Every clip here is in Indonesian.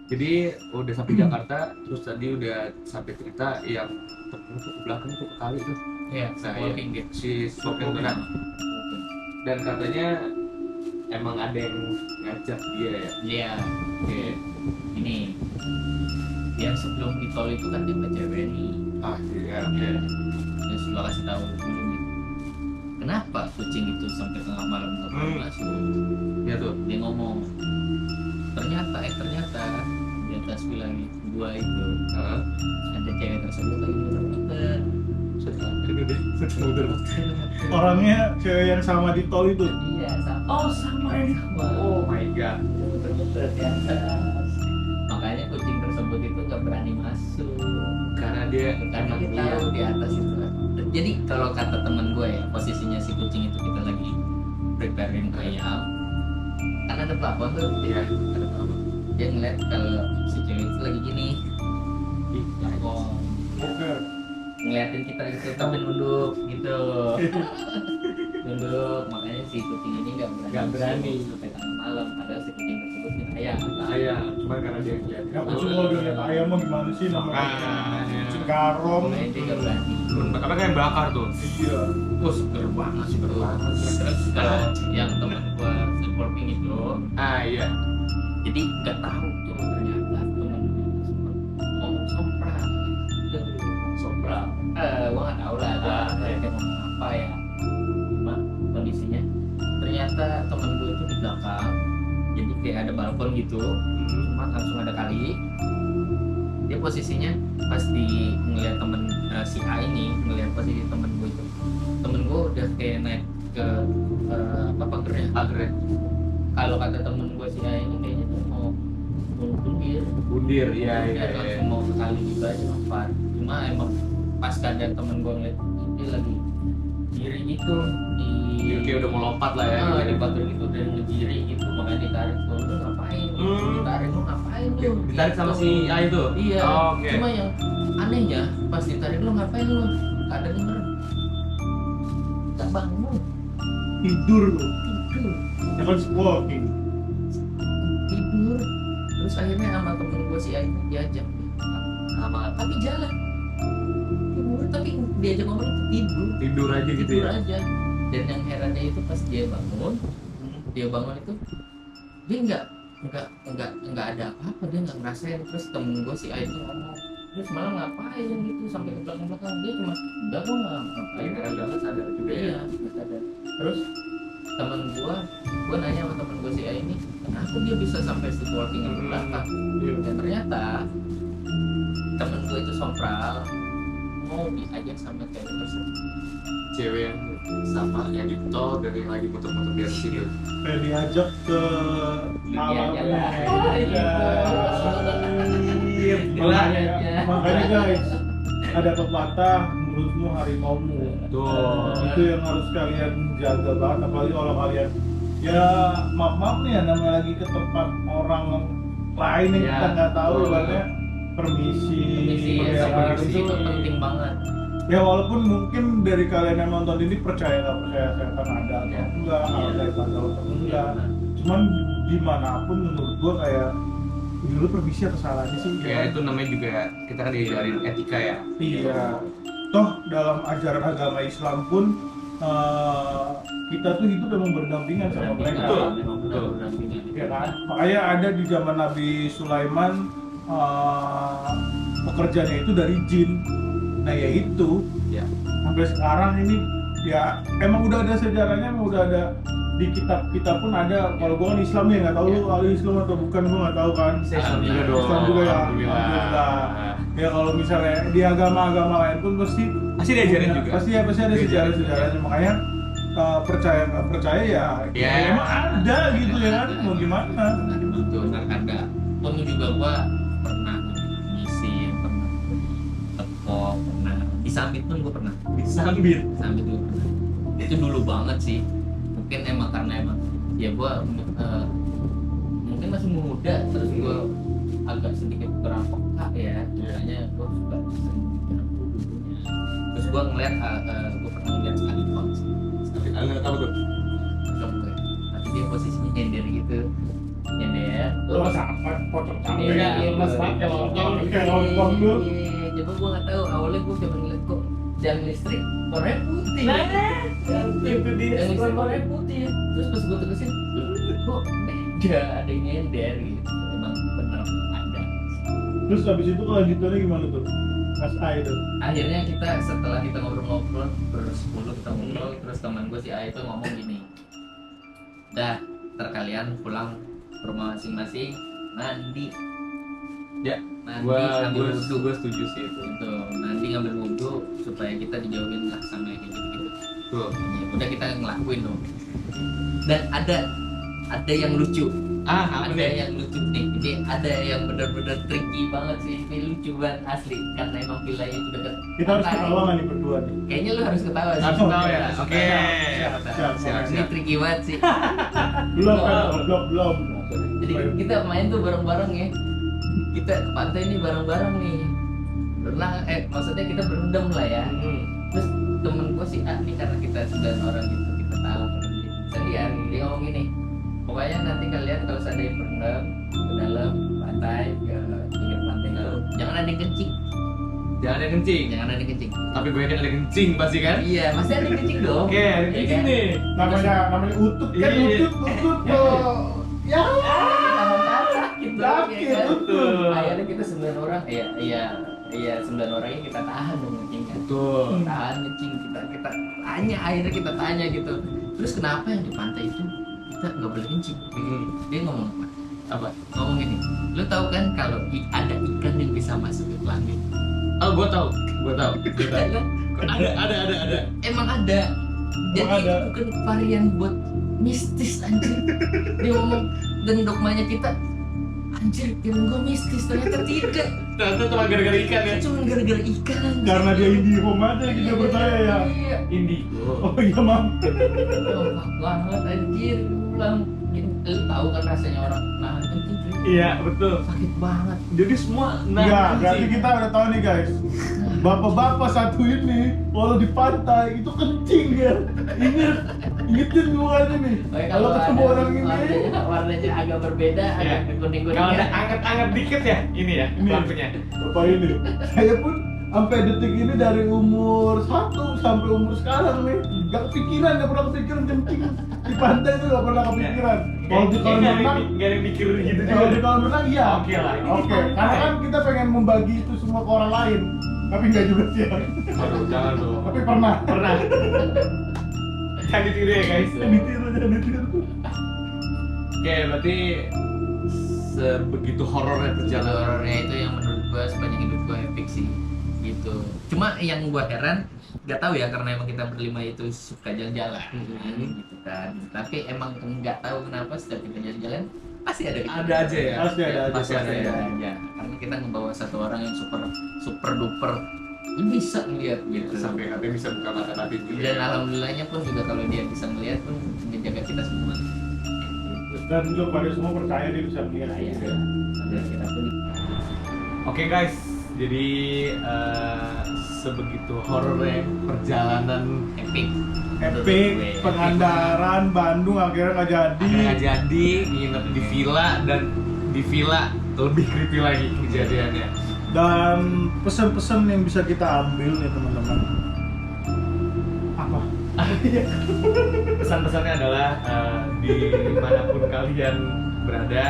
Jadi udah sampai Jakarta, terus tadi udah sampai cerita yang temen tuh ke belakang tuh ke kali tuh. Iya, Nah, walking gitu. si sopir berat. Dan katanya emang ada yang ngajak dia ya. Iya, Oke. ini yang sebelum di tol itu kan dia ke cewek nih. Ah iya, oke. Terus gua kasih tahu dulu nih, kenapa kucing itu sampai tengah malam nggak boleh masuk. Iya tuh. Dia ngomong, ternyata di atas bilang gua itu Heeh. ada cewek tersebut lagi muter-muter. Ini deh, muter. Orangnya cewek yang sama di tol itu. Iya, sama. Oh, sama. Oh my god. Muter-muter di atas. Makanya kucing tersebut itu nggak berani masuk. Karena dia Karena dia tahu di atas itu. Jadi kalau kata temen gue ya, posisinya si kucing itu kita lagi preparing ayam. Kan ada plafon tuh. Iya, ada apa? Dia ngeliat kalau si cewek itu lagi gini. Ih, Plafon. Oke. Ngeliatin kita gitu tapi nunduk gitu. Nunduk, makanya si kucing ini nggak berani sampai tengah malam. Padahal si kucing tersebut kita ayam. Ayah, cuma karena dia ngeliat. Ya kucing kalau udah lihat ayam mah gimana sih namanya? Makanya. Kucing garong. Makanya dia nggak berani. Karena kayak bakar tuh. Iya. Oh, seger banget sih, seger banget. Terus kalau yang teman gua sleepwalking itu, Ah iya. jadi nggak tahu tuh ternyata teman gua itu sempat ngomong sompral. Sombra. Gua nggak tahu lah dia ngomong apa ya. Cuma kondisinya ternyata teman gua itu di belakang, jadi kayak ada balkon gitu, cuma langsung ada kali. Dia posisinya pas di ngelihat temen si A ini ngelihat posisi temen gue itu, temen gue udah kayak naik ke apa pagernya. Kalau kata temen gue si A ini kayaknya tuh mau bundir, Bundir, iya iya. dia langsung mau ke kali juga aja lompat. Cuma emang pas keadaan temen gue ngeliat dia lagi diri gitu di Dia kayak udah mau lompat lah ya. di pagar gitu dan ngediri gitu, makanya ditarik tuh, lu ngapain? Ditarik lu ngapain lu? Ditarik sama Gitu. si A itu. Iya. Oh, oke. Cuma yang anehnya pas ditarik lu ngapain lu? Keadaannya merem. Gak bangun. Tidur tuh. Tidur. Ya kan walking. Tidur. Terus akhirnya sama temen gue si Ayu diajak sama tapi jalan. Tidur tapi diajak ngomong itu tidur. Tidur aja gitu Tidur ya. aja. Dan yang herannya itu pas dia bangun itu dia nggak ada apa-apa, dia nggak ngerasain. Terus temen gue si A itu ngomong, dia semalam ngapain gitu sampai ke belakang, dia cuma enggak, gue nggak ngapain. Karena udah nggak sadar juga ya. Iya, nggak sadar. Terus temen gue nanya sama temen gue si A ini, kenapa dia bisa sampai sleepwalking ke belakang? Dan ternyata temen gue itu sompral mau diajak sama cewek tersebut. Cewek yang sama yang di tol dari lagi muter-muter di atas itu. Kayak diajak ke alam. Iya. Makanya guys, ada pepatah mulutmu harimaumu. Tuh. Itu yang harus kalian jaga banget, apalagi kalau kalian ya maaf nih ya, namanya lagi ke tempat orang lain yang Ya, kita nggak tahu, betul. ibaratnya permisi, ya, kan? itu penting banget. Ya walaupun mungkin dari kalian yang nonton ini percaya nggak percaya setan ada atau Ya. enggak, Iya. ada atau enggak, cuman dimanapun menurut gua kayak dulu permisi atau salahnya sih Ya itu namanya juga kita kan diajarin etika ya. iya. Toh dalam ajaran agama Islam pun kita tuh hidup memang berdampingan sama mereka. Betul. Memang benar Betul. berdampingan. Ya kan? Makanya ada di zaman Nabi Sulaiman pekerjaannya itu dari jin. Nah ya itu Ya. sampai sekarang ini ya emang udah ada sejarahnya, emang udah ada di kitab-kitab pun ada. Kalau gua kan Islam ya, nggak tahu lu ahli Islam atau bukan, gua nggak tahu kan. Saya Islam juga dong. Islam juga ya. Alhamdulillah. Alhamdulillah. Ya kalau misalnya di agama-agama lain pun pasti Pasti diajarin juga. pasti ada sejarah-sejarahnya. Makanya percaya nggak percaya ya, Ya. emang ada gitu ya kan, mau gimana? Betul, ada. Pun juga gua pernah ngisi, pernah tepok, pernah disambit pun gua pernah. Disambit. Disambit gua pernah. Itu dulu banget sih. Mungkin emang karena ya gua mungkin masih muda, terus gua agak sedikit kurang peka ya. Makanya gua suka sering dulunya. Terus gua ngeliat, gua pernah ngeliat sekali doang sih. Nggak tahu tuh. Tapi dia posisinya nyender gitu, nyender Lo sampai pocong sampai. Iya, lemas banget kalau Kayak lontong lu. Coba gua nggak tahu awalnya gua cuma ngeliat kok jalan listrik warnanya putih. Nah, itu dia Yang listrik warna. warnanya putih. Terus pas gua terusin, kok beda, ada yang nyender gitu. Emang bener ada. Terus habis itu kelanjutannya gimana tuh? Mas A itu. Akhirnya kita setelah kita ngobrol-ngobrol bersepuluh kita ngobrol, terus teman gue si A itu ngomong gini, dah terkalian pulang ke rumah masing-masing, mandi, Ya, mandi ambil wudhu. gue setuju sih itu. Gitu, mandi ngambil wudhu supaya kita dijauhin lah sama yang kayak gitu-gitu. Tuh. Ya, udah kita ngelakuin dong. Dan ada yang lucu. Apa Ada nih? yang lucu nih. Ini ada yang benar-benar tricky banget sih. Ini lucu banget asli karena emang villanya itu dekat. Kita harus pantai. ketawa nggak nih berdua nih? Kayaknya lu harus ketawa sih. Harus tahu ya. Oke. Siap. Ini tricky banget sih. Belum kan? Belum. Jadi kita main tuh bareng-bareng ya. Kita ke pantai nih bareng-bareng nih. Maksudnya kita berendam lah ya. Terus temen gua si A nih karena kita 9 orang gitu kita tahu kan dia bisa lihat dia ngomong gini. Pokoknya nanti kalian kalau ada yang berendam ke dalam pantai ke pinggir pantai itu jangan ada yang kencing. Jangan ada yang kencing. Jangan ada yang kencing. Tapi gue yakin ada yang kencing pasti kan? Iya, masih ada yang kencing dong. Oke, ada yang Iya kencing kan? nih. Namanya utut kan, Iya. utut loh. Ya. Tahan sakit dong, Sakit, ya kan? betul. Akhirnya kita 9 orang, iya 9 orang ini kita tahan dong kencing kan. Betul. Tahan kencing kita tanya, akhirnya kita tanya gitu. Terus kenapa yang di pantai itu kita nggak boleh kencing? Dia ngomong apa? Ngomong gini, lu tahu kan kalau ada ikan yang bisa masuk ke langit? Oh, gue tahu. Ada kan? Ada. Emang ada. Jadi Emang ada. itu bukan varian buat mistis anjir. Dia ngomong dan dogmanya kita anjir, film gua mistis ternyata tidak. Ternyata cuma gara-gara ikan ya. Cuma gara-gara ikan anjir. Karena dia indie home aja kita percaya ya. Iya. Indigo. Oh iya mam. Oh, fuck banget anjir. Pulang. Lu tahu kan rasanya orang nahan kencing cuy. Iya, betul. Sakit banget. Jadi semua Ya, berarti kita udah tahu nih guys. Bapak-bapak satu ini kalau di pantai itu kencing ya. Ingetin gua aja nih. Kalau ketemu orang ini, warnanya agak berbeda, Iya. agak kuning-kuning. Kalau ada anget-anget dikit ya, ini ya Ini. lampunya. bapak ini, saya pun sampai detik ini dari umur 1 sampai umur sekarang nih, gak pernah kepikiran kencing di pantai itu gak pernah kepikiran. Kalau di kolam renang, Nggak ada yang mikir gitu kalau di juga. kolam renang iya. Oke lah, ini Oke, di karena pantai. kan kita pengen membagi itu semua ke orang lain, tapi nggak juga sih. Ya. Aduh, jangan dong. Tapi pernah. Jangan ditiru ya guys. Jangan ditiru. Oke, berarti sebegitu horornya perjalanan. Horornya itu yang menurut gua sepanjang hidup gua epic sih gitu. Cuma yang gua heran nggak tahu ya karena emang kita berlima itu suka jalan-jalan gitu kan. Tapi emang nggak tahu kenapa setiap kita jalan-jalan pasti ada Ada aja ya. Pasti ada aja. Pasti ada ya. aja. Karena kita ngebawa satu orang yang super duper bisa ngeliat gitu. Sampai bisa buka mata batin juga. Dan alhamdulillahnya pun juga kalau dia bisa melihat pun menjaga kita semua. Dan lu pada semua percaya dia bisa melihat. Nah, ya, dan kita pun Oke guys, jadi sebegitu horornya perjalanan epic. Epic, Pangandaran, Bandung akhirnya nggak jadi. akhirnya nggak jadi, nginep di villa dan di villa lebih creepy lagi kejadiannya. Dan pesan-pesan yang bisa kita ambil nih teman-teman. Apa? Pesan-pesannya adalah dimanapun kalian berada,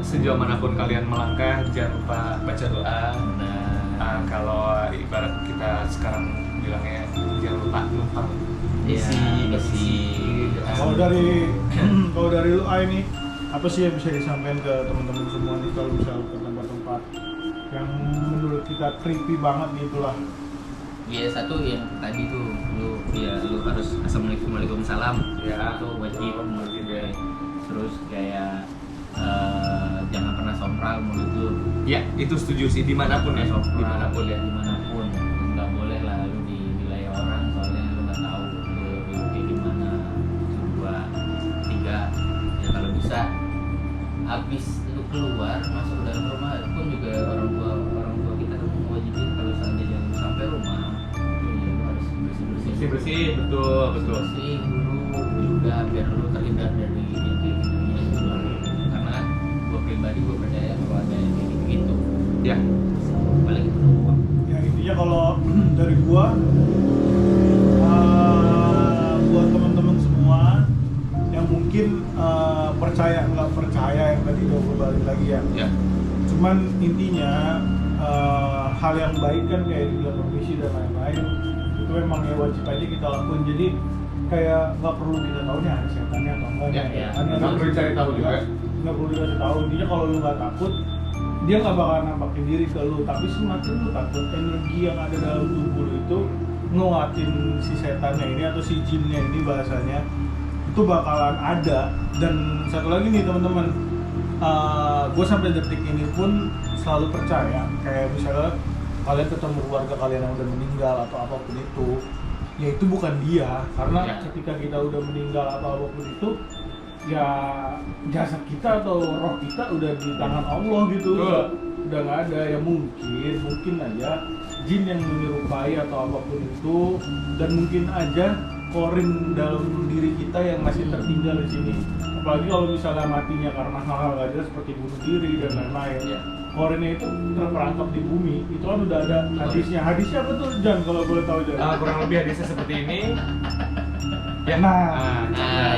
sejauh manapun kalian melangkah, jangan lupa baca doa. Kalau ibarat kita sekarang bilangnya jangan lupa numpang Isi. Kalau dari lu Ai nih, apa sih yang bisa disampaikan ke teman-teman semua nih kalau misal ke tempat-tempat yang menurut kita creepy banget nih itulah. Ya satu yang tadi tuh lu harus assalamualaikum waalaikumsalam Ya, itu wajib wajib ya. terus kayak jangan pernah sompral mulut lu Ya, itu setuju sih dimanapun ya, dimanapun ya. dimanapun nggak boleh lah lu di wilayah orang soalnya lu nggak tahu lu kayak gimana. Kedua, tiga ya kalau bisa habis lu keluar masuk dalam rumah pun juga orang tua kita kan mewajibin kalau seandainya lu sampai rumah ya lu harus Bersih, betul. bersih dulu juga biar lu terhindar dari yang kayak gitu. pribadi gue percaya kalau ada yang kayak gitu Ya. paling itu doang. Ya intinya kalau dari gua buat teman-teman semua yang mungkin percaya nggak percaya yang tadi gua balik lagi ya. Ya. Cuman intinya hal yang baik kan kayak di dalam misi dan lain-lain itu memang ya wajib aja kita lakuin. Jadi kayak nggak perlu kita tahu nih ada setannya atau enggak. Ya, ya. Nggak perlu cari tahu juga. Nggak perlu dikasih tahu. Intinya kalau lu nggak takut dia nggak bakal nampakin diri ke lu, tapi semakin lu takut energi yang ada dalam tubuh lu itu nguatin si setannya ini atau si jinnya ini bahasanya itu bakalan ada. Dan satu lagi nih teman-teman, gue sampai detik ini pun selalu percaya kayak misalnya kalian ketemu keluarga kalian yang udah meninggal atau apapun itu, ya itu bukan dia, karena Ya. ketika kita udah meninggal atau apapun itu ya jasad kita atau roh kita udah di tangan Allah gitu. Udah nggak ada. Ya mungkin aja jin yang menyerupai atau apapun itu, dan mungkin aja korin dalam diri kita yang masih tertinggal di sini. Apalagi kalau misalnya matinya karena hal-hal gak jelas seperti bunuh diri dan lain-lain. Ya. Korinnya itu terperangkap di bumi, itu kan udah ada hadisnya. Hadisnya apa tuh Jan kalau boleh tahu Jan? Kurang lebih hadisnya seperti ini. Ya. Nah,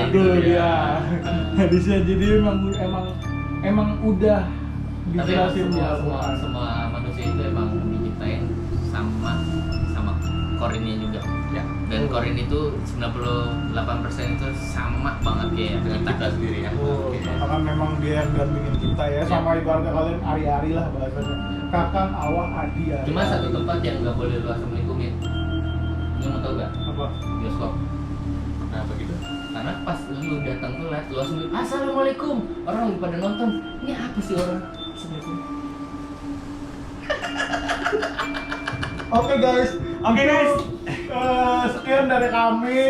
itu dia hadisnya. Jadi emang udah tapi dijelasin di semua Al-Quran. semua manusia itu emang diciptain sama korinnya juga Ya. dan korin itu 98% itu sama banget kayak Dengan kita sendiri ya. Oh, Oke. karena memang dia yang dampingin kita ya, sama ibaratnya kalian ari-ari lah bahasanya. Kakang, awak, adi, ari. cuma satu tempat yang nggak boleh lu assalamualaikum. Lu mau tau gak? Apa? Bioskop. Kenapa gitu? Karena pas lu datang telat lu langsung bilang, assalamualaikum, orang lagi pada nonton, ini apa sih orang assalamualaikum. Oke guys, sekian dari kami.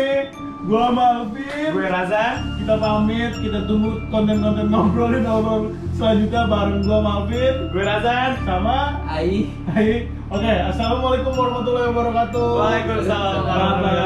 Gua Malvin, Gue Razan. kita pamit, kita tunggu konten-konten ngobrolin selanjutnya bareng gua Malvin Gue Razan. sama Ai Hai. Oke, assalamualaikum warahmatullahi wabarakatuh. Waalaikumsalam Bye-bye.